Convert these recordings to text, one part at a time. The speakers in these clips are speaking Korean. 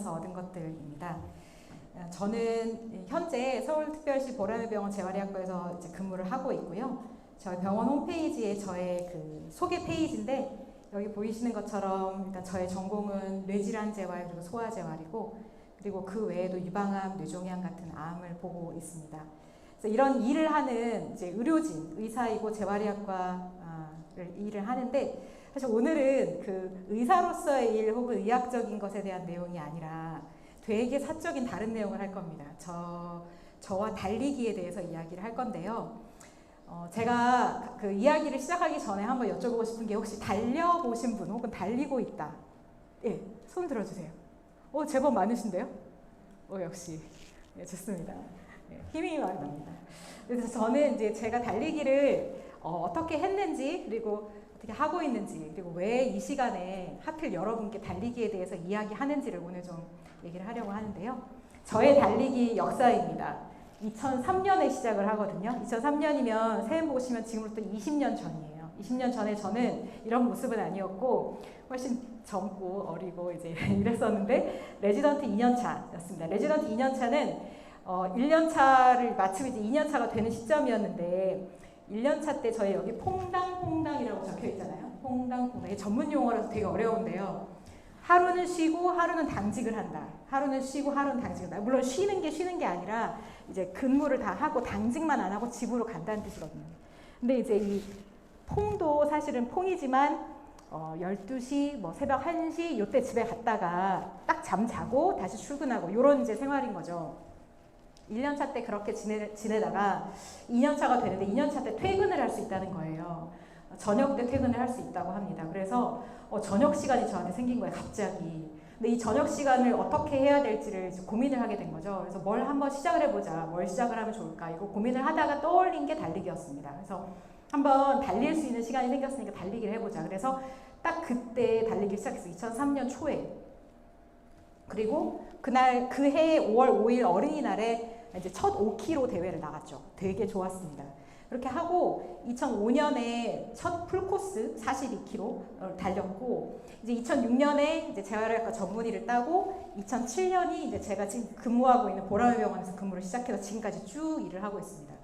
하면서 얻은 것들입니다. 저는 현재 서울특별시 보라매병원 재활의학과에서 이제 근무를 하고 있고요. 저희 병원 홈페이지에 저의 그 소개 페이지인데 여기 보이시는 것처럼 일단 저의 전공은 뇌질환 재활 그리고 소아 재활이고 그리고 그 외에도 유방암, 뇌종양 같은 암을 보고 있습니다. 그래서 이런 일을 하는 이제 의료진, 의사이고 재활의학과를 일을 하는데 사실 오늘은 그 의사로서의 일 혹은 의학적인 것에 대한 내용이 아니라 되게 사적인 다른 내용을 할 겁니다. 저와 달리기에 대해서 이야기를 할 건데요. 제가 그 이야기를 시작하기 전에 한번 여쭤보고 싶은 게 혹시 달려보신 분 혹은 달리고 있다. 예, 손 들어주세요. 제법 많으신데요? 역시. 예, 좋습니다. 예, 힘이 많이 납니다. 그래서 저는 이제 제가 달리기를 어떻게 했는지 그리고 어떻게 하고 있는지 그리고 왜 이 시간에 하필 여러분께 달리기에 대해서 이야기하는지를 오늘 좀 얘기를 하려고 하는데요. 저의 달리기 역사입니다. 2003년에 시작을 하거든요. 2003년이면 세금 보시면 지금으로부터 20년 전이에요. 20년 전에 저는 이런 모습은 아니었고 훨씬 젊고 어리고 이제 이랬었는데 레지던트 2년차였습니다. 레지던트 2년차는 1년차를 마치고 이제 2년차가 되는 시점이었는데 1년차 때 저희 여기 퐁당이라고 적혀 있잖아요. 퐁당. 전문 용어라서 되게 어려운데요. 하루는 쉬고 하루는 당직을 한다. 하루는 쉬고 하루는 당직을 한다. 물론 쉬는 게 아니라 이제 근무를 다 하고 당직만 안 하고 집으로 간다는 뜻이거든요. 근데 이제 이 퐁도 사실은 퐁이지만 12시, 뭐 새벽 1시 요때 집에 갔다가 딱 잠 자고 다시 출근하고 요런 이제 생활인 거죠. 1년차 때 그렇게 지내다가 2년차가 되는데 2년차 때 퇴근을 할 수 있다는 거예요. 저녁 때 퇴근을 할 수 있다고 합니다. 그래서 저녁 시간이 저한테 생긴 거예요, 갑자기. 근데 이 저녁 시간을 어떻게 해야 될지를 고민을 하게 된 거죠. 그래서 뭘 한번 시작을 해보자. 뭘 시작을 하면 좋을까? 이거 고민을 하다가 떠올린 게 달리기였습니다. 그래서 한번 달릴 수 있는 시간이 생겼으니까 달리기를 해보자. 그래서 딱 그때 달리기를 시작했어요. 2003년 초에. 그리고 그날 그 해 5월 5일 어린이날에 이제 첫 5km 대회를 나갔죠. 되게 좋았습니다. 그렇게 하고 2005년에 첫 풀코스 42km를 달렸고 이제 2006년에 이제 재활의학과 전문의를 따고 2007년이 이제 제가 지금 근무하고 있는 보라매병원에서 근무를 시작해서 지금까지 쭉 일을 하고 있습니다.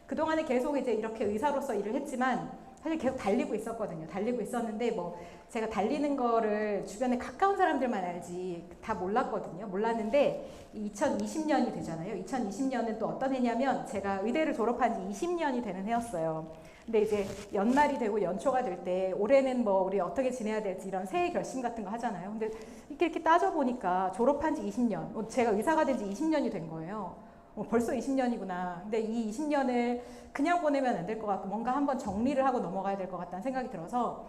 그동안에 계속 이제 이렇게 의사로서 일을 했지만 사실 계속 달리고 있었거든요. 달리고 있었는데 뭐 제가 달리는 거를 주변에 가까운 사람들만 알지 다 몰랐거든요. 몰랐는데 2020년이 되잖아요. 2020년은 또 어떤 해냐면 제가 의대를 졸업한 지 20년이 되는 해였어요. 근데 이제 연말이 되고 연초가 될 때 올해는 뭐 우리 어떻게 지내야 될지 이런 새해 결심 같은 거 하잖아요. 근데 이렇게 따져보니까 졸업한 지 20년, 제가 의사가 된 지 20년이 된 거예요. 벌써 20년이구나. 근데 이 20년을 그냥 보내면 안 될 것 같고 뭔가 한번 정리를 하고 넘어가야 될 것 같다는 생각이 들어서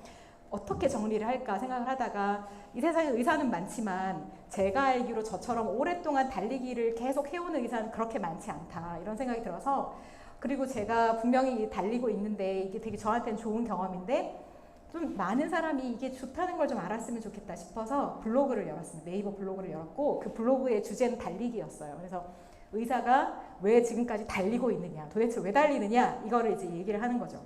어떻게 정리를 할까 생각을 하다가 이 세상에 의사는 많지만 제가 알기로 저처럼 오랫동안 달리기를 계속 해오는 의사는 그렇게 많지 않다 이런 생각이 들어서 그리고 제가 분명히 달리고 있는데 이게 되게 저한테는 좋은 경험인데 좀 많은 사람이 이게 좋다는 걸 좀 알았으면 좋겠다 싶어서 블로그를 열었습니다. 네이버 블로그를 열었고 그 블로그의 주제는 달리기였어요. 그래서 의사가 왜 지금까지 달리고 있느냐, 도대체 왜 달리느냐 이거를 이제 얘기를 하는 거죠.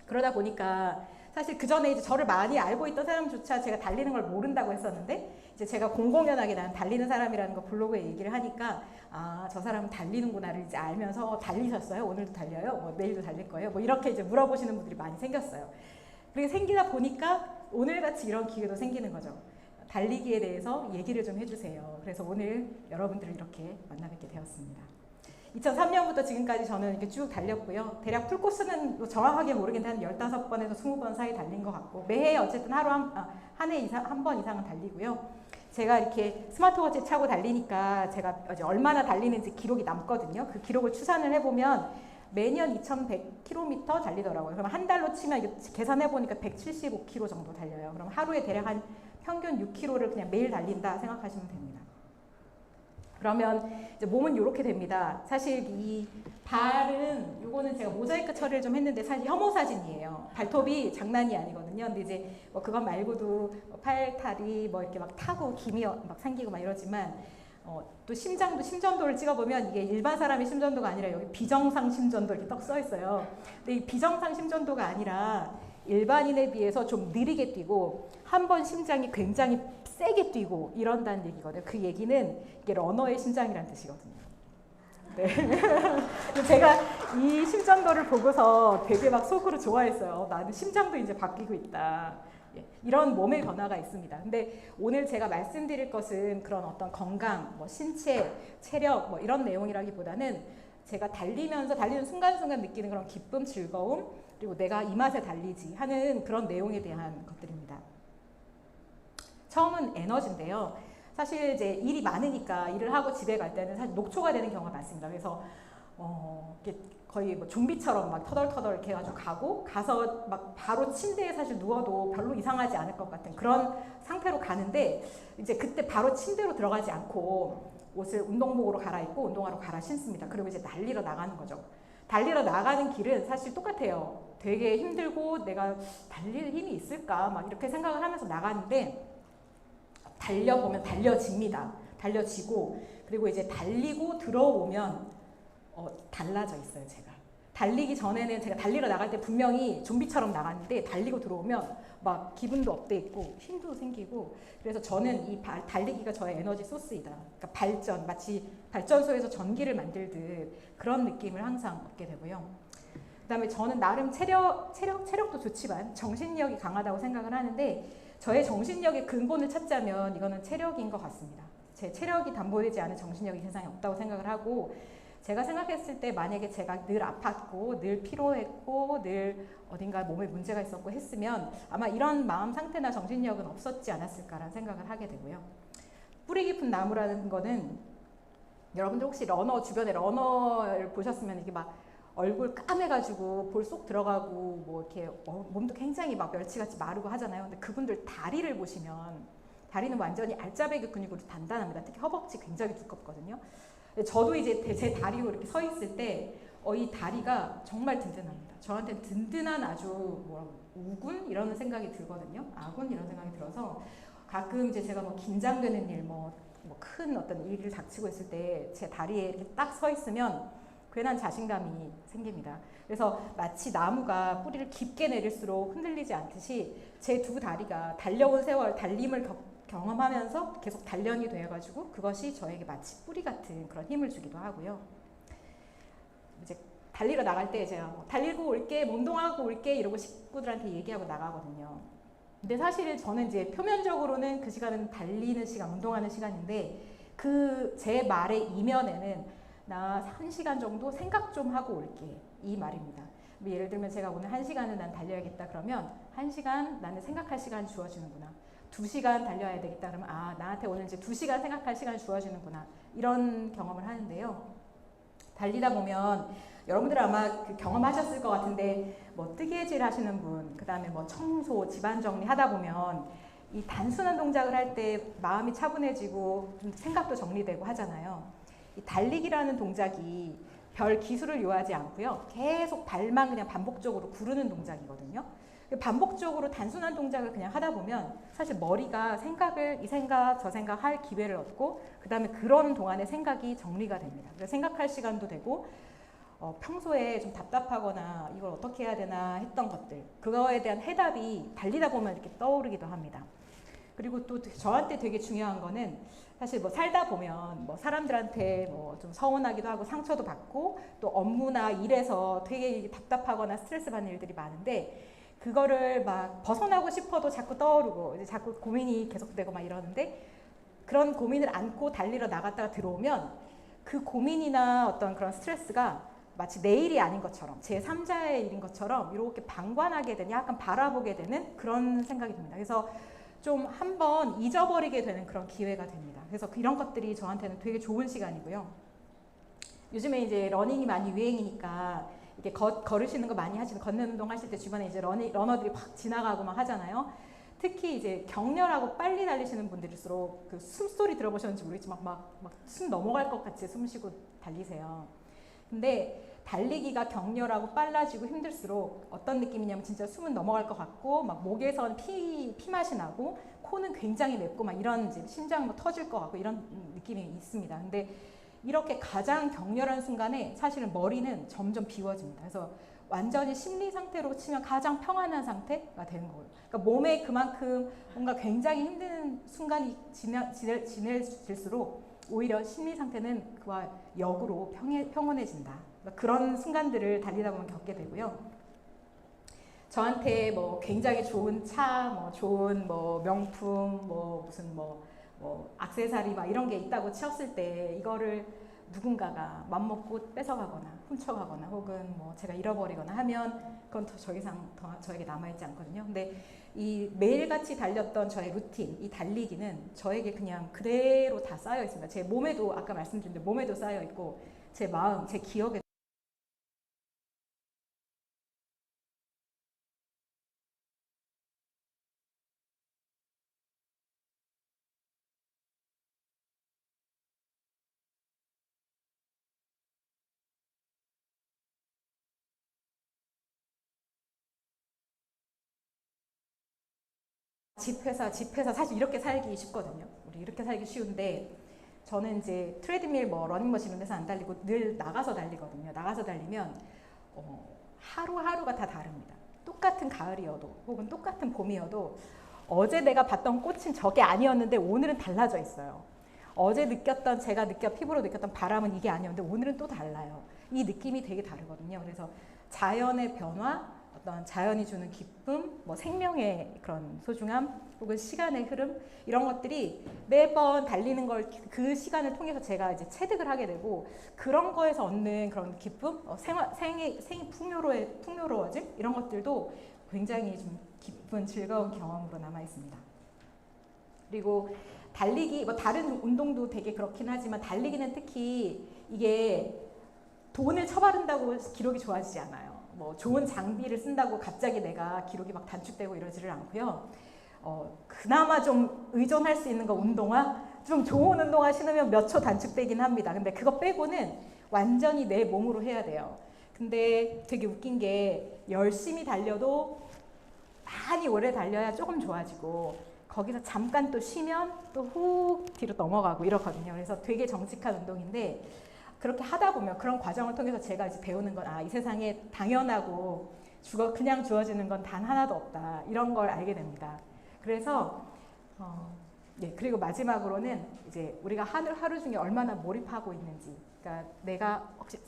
그러다 보니까 사실 그 전에 이제 저를 많이 알고 있던 사람조차 제가 달리는 걸 모른다고 했었는데 이제 제가 공공연하게 난 달리는 사람이라는 거 블로그에 얘기를 하니까 저 사람은 달리는구나를 이제 알면서 달리셨어요? 오늘도 달려요? 뭐 내일도 달릴 거예요? 뭐 이렇게 이제 물어보시는 분들이 많이 생겼어요. 그리고 생기다 보니까 오늘같이 이런 기회도 생기는 거죠. 달리기에 대해서 얘기를 좀 해주세요. 그래서 오늘 여러분들을 이렇게 만나뵙게 되었습니다. 2003년부터 지금까지 저는 이렇게 쭉 달렸고요. 대략 풀코스는 정확하게 모르겠는데 한 15번에서 20번 사이 달린 것 같고 매해 어쨌든 하루 한 해 이상, 한 번 이상은 달리고요. 제가 이렇게 스마트워치 차고 달리니까 제가 얼마나 달리는지 기록이 남거든요. 그 기록을 추산을 해보면 매년 2100km 달리더라고요. 그럼 한 달로 치면 계산해보니까 175km 정도 달려요. 그럼 하루에 대략 한 평균 6km를 그냥 매일 달린다 생각하시면 됩니다. 그러면 이제 몸은 이렇게 됩니다. 사실 이 발은 요거는 제가 모자이크 처리를 좀 했는데 사실 혐오 사진이에요. 발톱이 장난이 아니거든요. 근데 이제 뭐 그것 말고도 팔다리 뭐 이렇게 막 타고 김이 막 생기고 막 이러지만 또 심전도를 찍어보면 이게 일반 사람의 심전도가 아니라 여기 비정상 심전도 이렇게 딱 써 있어요. 근데 이 비정상 심전도가 아니라 일반인에 비해서 좀 느리게 뛰고 한 번 심장이 굉장히 세게 뛰고 이런다는 얘기거든요. 그 얘기는 이게 러너의 심장이라는 뜻이거든요. 네. 제가 이 심전도를 보고서 되게 막 속으로 좋아했어요. 나는 심장도 이제 바뀌고 있다. 이런 몸의 변화가 있습니다. 근데 오늘 제가 말씀드릴 것은 그런 어떤 건강, 뭐 신체, 체력 뭐 이런 내용이라기보다는 제가 달리면서 달리는 순간순간 느끼는 그런 기쁨, 즐거움, 그리고 내가 이 맛에 달리지 하는 그런 내용에 대한 것들입니다. 처음은 에너지인데요. 사실 이제 일이 많으니까 일을 하고 집에 갈 때는 사실 녹초가 되는 경우가 많습니다. 그래서 이렇게 거의 뭐 좀비처럼 막 터덜터덜 이렇게 해가지고 가서 막 바로 침대에 사실 누워도 별로 이상하지 않을 것 같은 그런 상태로 가는데 이제 그때 바로 침대로 들어가지 않고 옷을 운동복으로 갈아입고 운동화로 갈아 신습니다. 그리고 이제 달리러 나가는 거죠. 달리러 나가는 길은 사실 똑같아요. 되게 힘들고 내가 달릴 힘이 있을까 막 이렇게 생각을 하면서 나가는데 달려보면 달려집니다. 달려지고 그리고 이제 달리고 들어오면 달라져 있어요. 제가 달리기 전에는 제가 달리러 나갈 때 분명히 좀비처럼 나갔는데 달리고 들어오면 막 기분도 업돼 있고 힘도 생기고 그래서 저는 이 달리기가 저의 에너지 소스이다. 그러니까 발전, 마치 발전소에서 전기를 만들듯 그런 느낌을 항상 얻게 되고요. 그다음에 저는 나름 체력도 좋지만 정신력이 강하다고 생각을 하는데 저의 정신력의 근본을 찾자면 이거는 체력인 것 같습니다. 제 체력이 담보되지 않은 정신력이 세상에 없다고 생각을 하고 제가 생각했을 때 만약에 제가 늘 아팠고 늘 피로했고 늘 어딘가 몸에 문제가 있었고 했으면 아마 이런 마음 상태나 정신력은 없었지 않았을까라는 생각을 하게 되고요. 뿌리 깊은 나무라는 거는 여러분들 혹시 러너 주변에 러너를 보셨으면 이게 막 얼굴 까매가지고 볼 쏙 들어가고 뭐 이렇게 몸도 굉장히 막 멸치같이 마르고 하잖아요. 근데 그분들 다리를 보시면 다리는 완전히 알짜배기 근육으로 단단합니다. 특히 허벅지 굉장히 두껍거든요. 저도 이제 제 다리로 이렇게 서 있을 때 이 다리가 정말 든든합니다. 저한테는 든든한 아주 우군 이런 생각이 들거든요. 아군 이런 생각이 들어서 가끔 이제 제가 뭐 긴장되는 일, 큰 어떤 일을 닥치고 있을 때 제 다리에 이렇게 딱 서 있으면 괜한 자신감이 생깁니다. 그래서 마치 나무가 뿌리를 깊게 내릴수록 흔들리지 않듯이 제 두 다리가 달려온 세월, 달림을 경험하면서 계속 단련이 되어가지고 그것이 저에게 마치 뿌리 같은 그런 힘을 주기도 하고요. 이제 달리러 나갈 때 제가 달리고 올게, 운동하고 올게 이러고 식구들한테 얘기하고 나가거든요. 근데 사실 저는 이제 표면적으로는 그 시간은 달리는 시간, 운동하는 시간인데 그 제 말의 이면에는 나 1시간 정도 생각 좀 하고 올게 이 말입니다. 예를 들면 제가 오늘 1시간은 난 달려야겠다 그러면 1시간 나는 생각할 시간 주어지는구나. 2시간 달려야 되겠다 그러면 나한테 오늘 이제 2시간 생각할 시간이 주어지는구나. 이런 경험을 하는데요. 달리다 보면 여러분들 아마 그 경험하셨을 것 같은데 뭐 뜨개질 하시는 분, 그 다음에 뭐 청소, 집안 정리 하다 보면 이 단순한 동작을 할 때 마음이 차분해지고 생각도 정리되고 하잖아요. 이 달리기라는 동작이 별 기술을 요하지 않고요. 계속 발만 그냥 반복적으로 구르는 동작이거든요. 반복적으로 단순한 동작을 그냥 하다 보면 사실 머리가 이 생각, 저 생각 할 기회를 얻고 그 다음에 그러는 동안에 생각이 정리가 됩니다. 그래서 생각할 시간도 되고 평소에 좀 답답하거나 이걸 어떻게 해야 되나 했던 것들 그거에 대한 해답이 달리다 보면 이렇게 떠오르기도 합니다. 그리고 또 저한테 되게 중요한 거는 사실 뭐 살다 보면 뭐 사람들한테 뭐 좀 서운하기도 하고 상처도 받고 또 업무나 일에서 되게 답답하거나 스트레스 받는 일들이 많은데 그거를 막 벗어나고 싶어도 자꾸 떠오르고 이제 자꾸 고민이 계속되고 막 이러는데 그런 고민을 안고 달리러 나갔다가 들어오면 그 고민이나 어떤 그런 스트레스가 마치 내 일이 아닌 것처럼 제3자의 일인 것처럼 이렇게 방관하게 되는 약간 바라보게 되는 그런 생각이 듭니다. 그래서 좀 한번 잊어버리게 되는 그런 기회가 됩니다. 그래서 이런 것들이 저한테는 되게 좋은 시간이고요. 요즘에 이제 러닝이 많이 유행이니까 이렇게 걸으시는 거 많이 하시는 걷는 운동 하실 때 주변에 이제 러너들이 확 지나가고 막 하잖아요. 특히 이제 격렬하고 빨리 달리시는 분들일수록 그 숨소리 들어보셨는지 모르겠지만 막 숨 넘어갈 것 같이 숨 쉬고 달리세요. 근데 달리기가 격렬하고 빨라지고 힘들수록 어떤 느낌이냐면 진짜 숨은 넘어갈 것 같고 막 목에선 피맛이 나고 코는 굉장히 맵고 막 이런 이제 심장 뭐 터질 것 같고 이런 느낌이 있습니다. 근데 이렇게 가장 격렬한 순간에 사실은 머리는 점점 비워집니다. 그래서 완전히 심리 상태로 치면 가장 평안한 상태가 되는 거예요. 그러니까 몸에 그만큼 뭔가 굉장히 힘든 순간이 지낼수록 오히려 심리 상태는 그와 역으로 평온해진다. 그러니까 그런 순간들을 달리다 보면 겪게 되고요. 저한테 뭐 굉장히 좋은 차, 뭐 좋은 뭐 명품, 뭐 무슨 뭐 액세서리 막 이런 게 있다고 치었을 때 이거를 누군가가 맘먹고 뺏어가거나 훔쳐가거나 혹은 뭐 제가 잃어버리거나 하면 그건 더 이상 저에게 남아있지 않거든요. 근데 이 매일같이 달렸던 저의 루틴, 이 달리기는 저에게 그냥 그대로 다 쌓여 있습니다. 제 몸에도 아까 말씀드린 대로 몸에도 쌓여 있고 제 마음, 제 기억에 집회사 사실 이렇게 살기 쉽거든요. 우리 이렇게 살기 쉬운데 저는 이제 트레드밀 뭐 러닝머신 이런 데서 안 달리고 늘 나가서 달리거든요. 나가서 달리면 하루하루가 다 다릅니다. 똑같은 가을이어도 혹은 똑같은 봄이어도 어제 내가 봤던 꽃은 저게 아니었는데 오늘은 달라져 있어요. 어제 느꼈던 제가 피부로 느꼈던 바람은 이게 아니었는데 오늘은 또 달라요. 이 느낌이 되게 다르거든요. 그래서 자연의 변화, 어떤 자연이 주는 기쁨, 뭐 생명의 그런 소중함, 혹은 시간의 흐름 이런 것들이 매번 달리는 걸 그 시간을 통해서 제가 이제 체득을 하게 되고 그런 거에서 얻는 그런 기쁨, 생이 풍요로워짐 이런 것들도 굉장히 좀 기쁜 즐거운 경험으로 남아 있습니다. 그리고 달리기, 뭐 다른 운동도 되게 그렇긴 하지만 달리기는 특히 이게 돈을 처바른다고 기록이 좋아지지 않아요. 뭐 좋은 장비를 쓴다고 갑자기 내가 기록이 막 단축되고 이러지를 않고요. 그나마 좀 의존할 수 있는 거 운동화, 좀 좋은 운동화 신으면 몇 초 단축되긴 합니다. 근데 그거 빼고는 완전히 내 몸으로 해야 돼요. 근데 되게 웃긴 게 열심히 달려도 많이 오래 달려야 조금 좋아지고 거기서 잠깐 또 쉬면 또 훅 뒤로 넘어가고 이렇거든요. 그래서 되게 정직한 운동인데 그렇게 하다 보면 그런 과정을 통해서 제가 이제 배우는 건 이 세상에 당연하고 그냥 주어지는 건 단 하나도 없다. 이런 걸 알게 됩니다. 그래서 그리고 마지막으로는 이제 우리가 하루 중에 얼마나 몰입하고 있는지, 그러니까 내가 혹시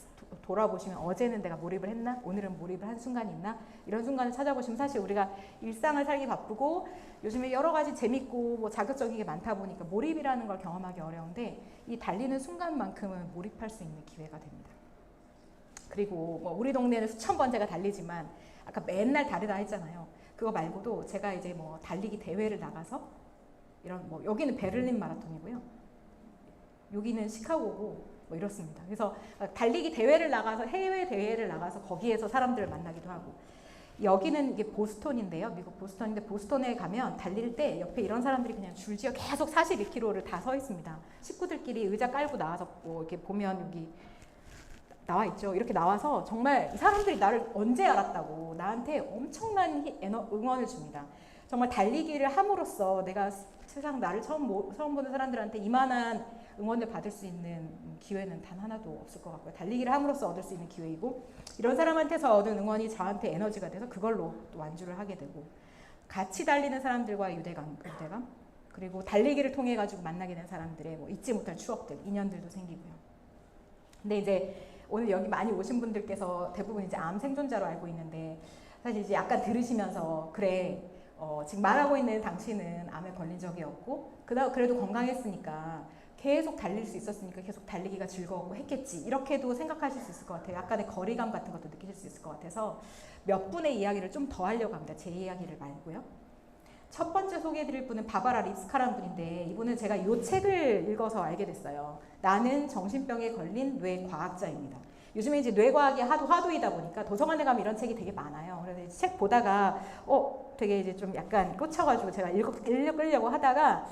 돌아보시면 어제는 내가 몰입을 했나? 오늘은 몰입을 한 순간이 있나? 이런 순간을 찾아보시면 사실 우리가 일상을 살기 바쁘고 요즘에 여러 가지 재밌고 뭐 자극적인 게 많다 보니까 몰입이라는 걸 경험하기 어려운데 이 달리는 순간만큼은 몰입할 수 있는 기회가 됩니다. 그리고 뭐 우리 동네는 수천 번 제가 달리지만 아까 맨날 다르다 했잖아요. 그거 말고도 제가 이제 뭐 달리기 대회를 나가서 이런 뭐 여기는 베를린 마라톤이고요. 여기는 시카고고 뭐 이렇습니다. 그래서 달리기 대회를 나가서 해외 대회를 나가서 거기에서 사람들을 만나기도 하고 여기는 이게 보스턴인데요. 미국 보스턴인데 보스턴에 가면 달릴 때 옆에 이런 사람들이 그냥 줄지어 계속 42km를 다 서 있습니다. 식구들끼리 의자 깔고 나와서 뭐 이렇게 보면 여기 나와 있죠. 이렇게 나와서 정말 이 사람들이 나를 언제 알았다고 나한테 엄청난 응원을 줍니다. 정말 달리기를 함으로써 내가 세상 나를 처음 보는 사람들한테 이만한 응원을 받을 수 있는 기회는 단 하나도 없을 것 같고요. 달리기를 함으로써 얻을 수 있는 기회이고 이런 사람한테서 얻은 응원이 저한테 에너지가 돼서 그걸로 또 완주를 하게 되고 같이 달리는 사람들과의 유대감 그리고 달리기를 통해 가지고 만나게 된 사람들의 뭐 잊지 못할 추억들, 인연들도 생기고요. 근데 이제 오늘 여기 많이 오신 분들께서 대부분 이제 암 생존자로 알고 있는데 사실 이제 약간 들으시면서 그래 지금 말하고 있는 당신은 암에 걸린 적이 없고 그래도 건강했으니까 계속 달릴 수 있었으니까 계속 달리기가 즐거웠고 했겠지 이렇게도 생각하실 수 있을 것 같아요. 약간의 거리감 같은 것도 느끼실 수 있을 것 같아서 몇 분의 이야기를 좀 더 하려고 합니다. 제 이야기를 말고요. 첫 번째 소개해드릴 분은 바바라 립스카라는 분인데 이분은 제가 이 책을 읽어서 알게 됐어요. 나는 정신병에 걸린 뇌과학자입니다. 요즘에 이제 뇌과학이 화두이다 보니까 도서관에 가면 이런 책이 되게 많아요. 그래서 책 보다가 되게 이제 좀 약간 꽂혀가지고 제가 읽으려고 하다가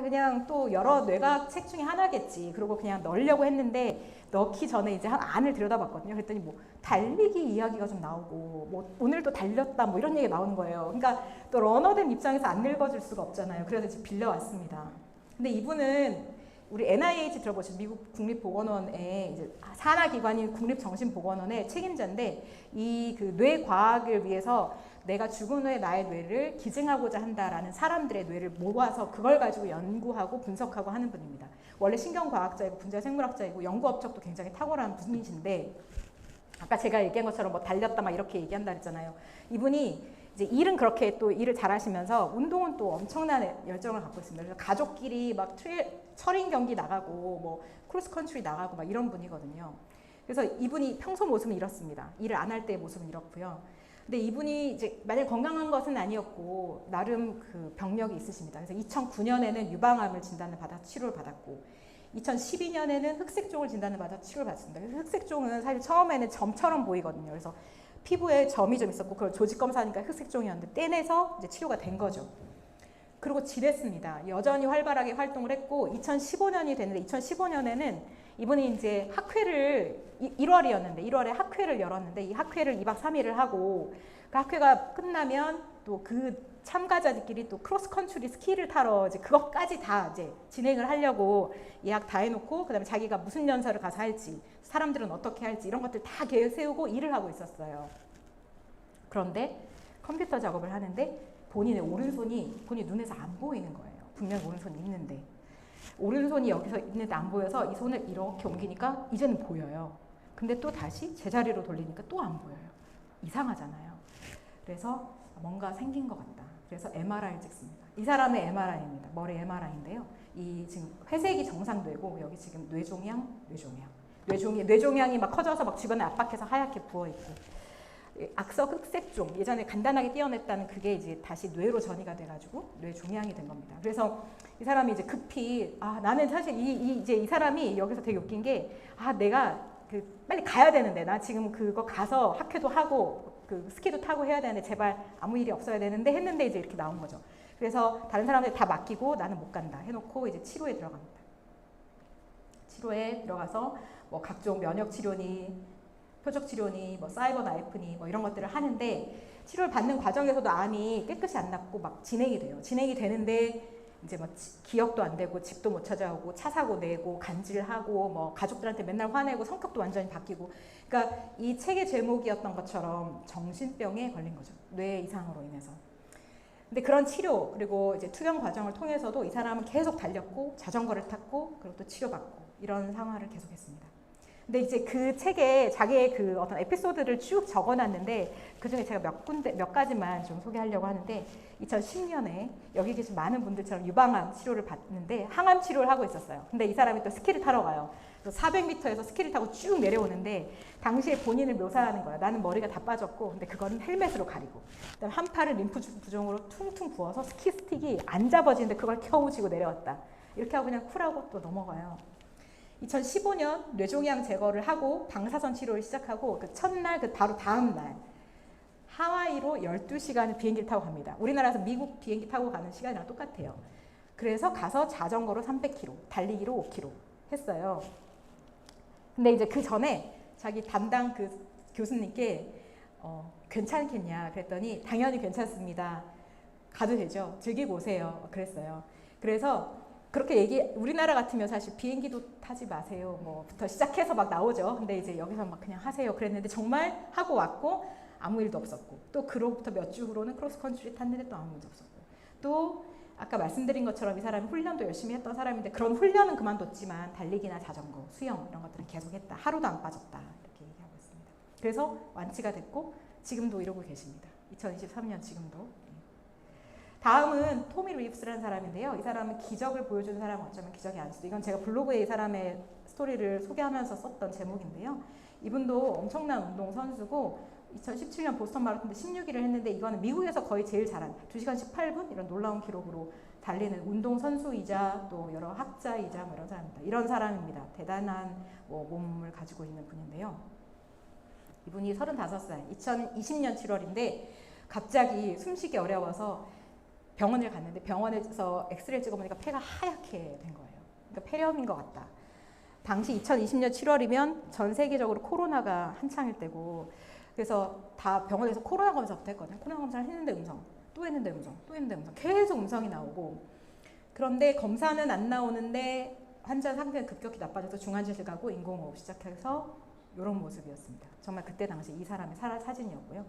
그냥 또 여러 뇌과학 책 중에 하나겠지. 그리고 그냥 넣으려고 했는데 넣기 전에 이제 안을 들여다봤거든요. 그랬더니 뭐 달리기 이야기가 좀 나오고 뭐 오늘도 달렸다 뭐 이런 얘기 나오는 거예요. 그러니까 또 러너된 입장에서 안 읽어줄 수가 없잖아요. 그래서 이제 빌려왔습니다. 근데 이분은 우리 NIH 들어보신 미국 국립보건원의 이제 산하 기관인 국립정신보건원의 책임자인데 이 그 뇌과학을 위해서 내가 죽은 후에 나의 뇌를 기증하고자 한다라는 사람들의 뇌를 모아서 그걸 가지고 연구하고 분석하고 하는 분입니다. 원래 신경과학자이고 분자생물학자이고 연구 업적도 굉장히 탁월한 분이신데 아까 제가 얘기한 것처럼 뭐 달렸다 막 이렇게 얘기한다 했잖아요. 이분이 이제 일은 그렇게 또 일을 잘하시면서 운동은 또 엄청난 열정을 갖고 있습니다. 그래서 가족끼리 막 철인 경기 나가고 뭐 크로스컨트리 나가고 막 이런 분이거든요. 그래서 이분이 평소 모습은 이렇습니다. 일을 안 할 때의 모습은 이렇고요. 근데 이분이 이제 만약 건강한 것은 아니었고 나름 그 병력이 있으십니다. 그래서 2009년에는 유방암을 진단을 받아 치료를 받았고 2012년에는 흑색종을 진단을 받아 치료를 받습니다. 그래서 흑색종은 사실 처음에는 점처럼 보이거든요. 그래서 피부에 점이 좀 있었고 그걸 조직 검사하니까 흑색종이었는데 떼내서 이제 치료가 된 거죠. 그리고 지냈습니다. 여전히 활발하게 활동을 했고 2015년이 됐는데 2015년에는 이분이 이제 학회를 1월이었는데 1월에 학회를 열었는데 이 학회를 2박 3일을 하고 그 학회가 끝나면 또 그 참가자들끼리 또 크로스컨트리 스키를 타러 이제 그것까지 다 이제 진행을 하려고 예약 다 해놓고 그다음에 자기가 무슨 연설을 가서 할지 사람들은 어떻게 할지 이런 것들 다 계획 세우고 일을 하고 있었어요. 그런데 컴퓨터 작업을 하는데 본인의 오른손이 본인 눈에서 안 보이는 거예요. 분명 오른손이 있는데 오른손이 여기서 있는데 안 보여서 이 손을 이렇게 옮기니까 이제는 보여요. 근데 또 다시 제자리로 돌리니까 또 안 보여요. 이상하잖아요. 그래서 뭔가 생긴 것 같다. 그래서 MRI를 찍습니다. 이 사람의 MRI입니다. 머리 MRI인데요. 이 지금 회색이 정상되고 여기 지금 뇌종양이 막 커져서 막 주변에 압박해서 하얗게 부어 있고 악석 흑색종 예전에 간단하게 떼어냈다는 그게 이제 다시 뇌로 전이가 돼가지고 뇌종양이 된 겁니다. 그래서 이 사람이 이제 급히 나는 사실 이제 이 사람이 여기서 되게 웃긴 게 내가 그 빨리 가야 되는데 나 지금 그거 가서 학회도 하고 그 스키도 타고 해야 되는데 제발 아무 일이 없어야 되는데 했는데 이제 이렇게 나온 거죠. 그래서 다른 사람들 다 맡기고 나는 못 간다 해놓고 이제 치료에 들어갑니다. 치료에 들어가서 뭐 각종 면역 치료니 표적 치료니 뭐 사이버 나이프니 뭐 이런 것들을 하는데 치료를 받는 과정에서도 암이 깨끗이 안 낫고 막 진행이 돼요. 진행이 되는데 이제 뭐 기억도 안 되고 집도 못 찾아오고 차 사고 내고 간질하고 뭐 가족들한테 맨날 화내고 성격도 완전히 바뀌고 그러니까 이 책의 제목이었던 것처럼 정신병에 걸린 거죠. 뇌 이상으로 인해서. 근데 그런 치료 그리고 이제 투병 과정을 통해서도 이 사람은 계속 달렸고 자전거를 탔고 그리고 또 치료받고 이런 생활을 계속했습니다. 근데 이제 그 책에 자기의 그 어떤 에피소드를 쭉 적어놨는데 그 중에 제가 몇 가지만 좀 소개하려고 하는데 2010년에 여기 계신 많은 분들처럼 유방암 치료를 받는데 항암 치료를 하고 있었어요. 근데 이 사람이 또 스키를 타러 가요. 400m에서 스키를 타고 쭉 내려오는데 당시에 본인을 묘사하는 거예요. 나는 머리가 다 빠졌고 근데 그거는 헬멧으로 가리고 그다음에 한 팔을 림프 부종으로 퉁퉁 부어서 스키 스틱이 안 잡아지는데 그걸 겨우 쥐고 내려왔다. 이렇게 하고 그냥 쿨하고 또 넘어가요. 2015년 뇌종양 제거를 하고 방사선 치료를 시작하고 그 첫날 그 바로 다음 날 하와이로 12시간을 비행기를 타고 갑니다. 우리나라에서 미국 비행기 타고 가는 시간이랑 똑같아요. 그래서 가서 자전거로 300km, 달리기로 5km 했어요. 근데 이제 그 전에 자기 담당 그 교수님께 괜찮겠냐 그랬더니 당연히 괜찮습니다. 가도 되죠. 즐기고 오세요. 그랬어요. 그래서 그렇게 우리나라 같으면 사실 비행기도 타지 마세요. 뭐부터 시작해서 막 나오죠. 근데 이제 여기서 막 그냥 하세요. 그랬는데 정말 하고 왔고 아무 일도 없었고 또 그로부터 몇 주 후로는 크로스컨트리 탔는데 또 아무 일도 없었고 또 아까 말씀드린 것처럼 이 사람이 훈련도 열심히 했던 사람인데 그런 훈련은 그만뒀지만 달리기나 자전거, 수영 이런 것들은 계속했다. 하루도 안 빠졌다. 이렇게 얘기하고 있습니다. 그래서 완치가 됐고 지금도 이러고 계십니다. 2023년 지금도. 다음은 토미 리브스라는 사람인데요. 이 사람은 기적을 보여주는 사람 어쩌면 기적이 아닐 수도. 이건 제가 블로그에 이 사람의 스토리를 소개하면서 썼던 제목인데요. 이분도 엄청난 운동 선수고 2017년 보스턴 마라톤 때 16위를 했는데 이거는 미국에서 거의 제일 잘한 2시간 18분 이런 놀라운 기록으로 달리는 운동 선수이자 또 여러 학자이자 뭐 이런 사람입니다. 이런 사람입니다. 대단한 몸을 가지고 있는 분인데요. 이분이 35살, 2020년 7월인데 갑자기 숨쉬기 어려워서 병원을 갔는데 병원에서 엑스레이를 찍어보니까 폐가 하얗게 된 거예요. 그러니까 폐렴인 것 같다. 당시 2020년 7월이면 전 세계적으로 코로나가 한창일 때고 그래서 다 병원에서 코로나 검사부터 했거든요. 코로나 검사를 했는데 음성, 또 했는데 음성, 또 했는데 음성 계속 음성이 나오고 그런데 검사는 안 나오는데 환자 상태는 급격히 나빠져서 중환자실 가고 인공호흡 시작해서 이런 모습이었습니다. 정말 그때 당시 이 사람의 사진이었고요.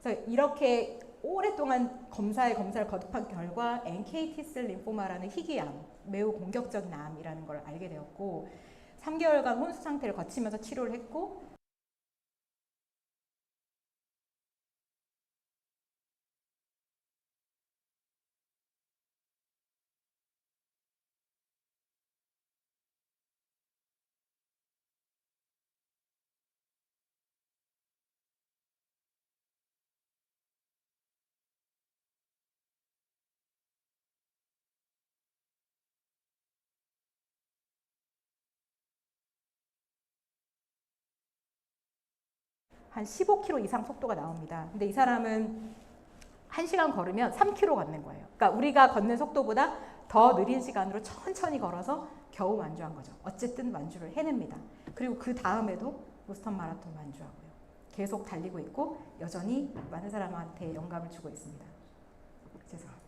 그래서 이렇게 오랫동안 검사를 거듭한 결과 NK T셀 림포마라는 희귀암, 매우 공격적인 암이라는 걸 알게 되었고 3개월간 혼수 상태를 거치면서 치료를 했고 한 15km 이상 속도가 나옵니다. 근데 이 사람은 1시간 걸으면 3km 걷는 거예요. 그러니까 우리가 걷는 속도보다 더 느린 시간으로 천천히 걸어서 겨우 완주한 거죠. 어쨌든 완주를 해냅니다. 그리고 그 다음에도 보스턴 마라톤 완주하고요. 계속 달리고 있고 여전히 많은 사람한테 영감을 주고 있습니다. 죄송합니다.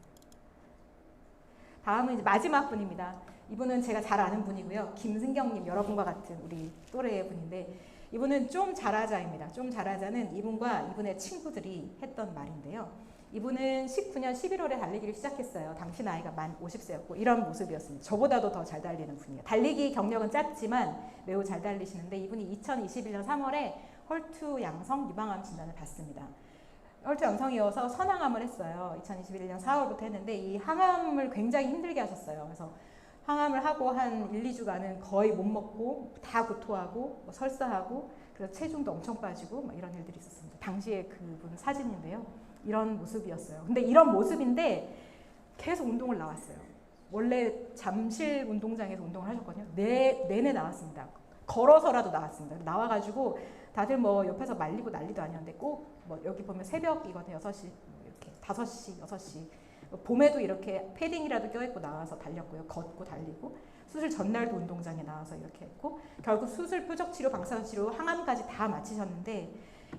다음은 이제 마지막 분입니다. 이분은 제가 잘 아는 분이고요. 김승경님, 여러분과 같은 우리 또래의 분인데 이분은 좀 잘하자입니다. 좀 잘하자는 이분과 이분의 친구들이 했던 말인데요. 이분은 19년 11월에 달리기를 시작했어요. 당시 나이가 만 50세였고 이런 모습이었습니다. 저보다도 더 잘 달리는 분이에요. 달리기 경력은 짧지만 매우 잘 달리시는데 이분이 2021년 3월에 헐투 양성 유방암 진단을 받습니다. 헐투 양성이어서 선항암을 했어요. 2021년 4월부터 했는데 이 항암을 굉장히 힘들게 하셨어요. 그래서 항암을 하고 한 1, 2주간은 거의 못 먹고 다 구토하고 뭐 설사하고 그래서 체중도 엄청 빠지고 막 이런 일들이 있었습니다. 당시에 그분 사진인데요. 이런 모습이었어요. 근데 이런 모습인데 계속 운동을 나왔어요. 원래 잠실 운동장에서 운동을 하셨거든요. 내내 나왔습니다. 걸어서라도 나왔습니다. 나와가지고 다들 뭐 옆에서 말리고 난리도 아니었는데 꼭 뭐 여기 보면 새벽이거든요. 6시 이렇게 5시, 6시 봄에도 이렇게 패딩이라도 껴입고 나와서 달렸고요. 걷고 달리고 수술 전날도 운동장에 나와서 이렇게 했고 결국 수술, 표적치료, 방사선치료, 항암까지 다 마치셨는데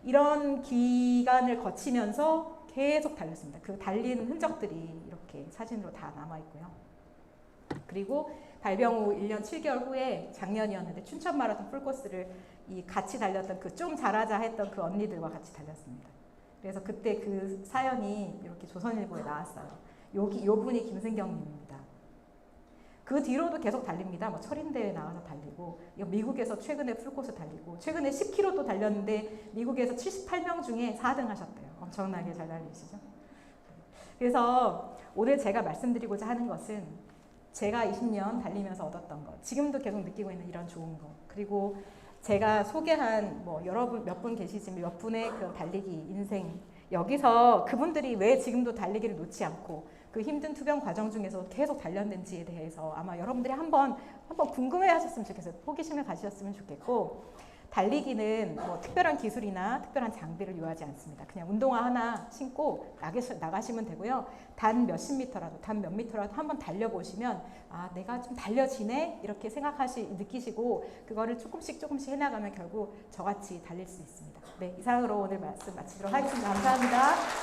이런 기간을 거치면서 계속 달렸습니다. 그 달리는 흔적들이 이렇게 사진으로 다 남아있고요. 그리고 발병 후 1년 7개월 후에 작년이었는데 춘천 마라톤 풀코스를 이 같이 달렸던 그 좀 잘하자 했던 그 언니들과 같이 달렸습니다. 그래서 그때 그 사연이 이렇게 조선일보에 나왔어요. 요 분이 김승경님입니다. 그 뒤로도 계속 달립니다. 뭐 철인대회 나가서 달리고 미국에서 최근에 풀코스 달리고 최근에 10km도 달렸는데 미국에서 78명 중에 4등 하셨대요. 엄청나게 잘 달리시죠. 그래서 오늘 제가 말씀드리고자 하는 것은 제가 20년 달리면서 얻었던 것, 지금도 계속 느끼고 있는 이런 좋은 것, 그리고 제가 소개한 뭐 여러분 몇 분 계시지만 몇 분의 그 달리기 인생, 여기서 그분들이 왜 지금도 달리기를 놓지 않고 그 힘든 투병 과정 중에서 계속 달렸는지에 대해서 아마 여러분들이 한번 궁금해 하셨으면 좋겠어요. 호기심을 가지셨으면 좋겠고, 달리기는 뭐 특별한 기술이나 특별한 장비를 요하지 않습니다. 그냥 운동화 하나 신고 나가시면 되고요. 단 몇십 미터라도, 단 몇 미터라도 한번 달려보시면 아, 내가 좀 달려지네? 이렇게 느끼시고 그거를 조금씩 해나가면 결국 저같이 달릴 수 있습니다. 네, 이상으로 오늘 말씀 마치도록 하겠습니다. 감사합니다.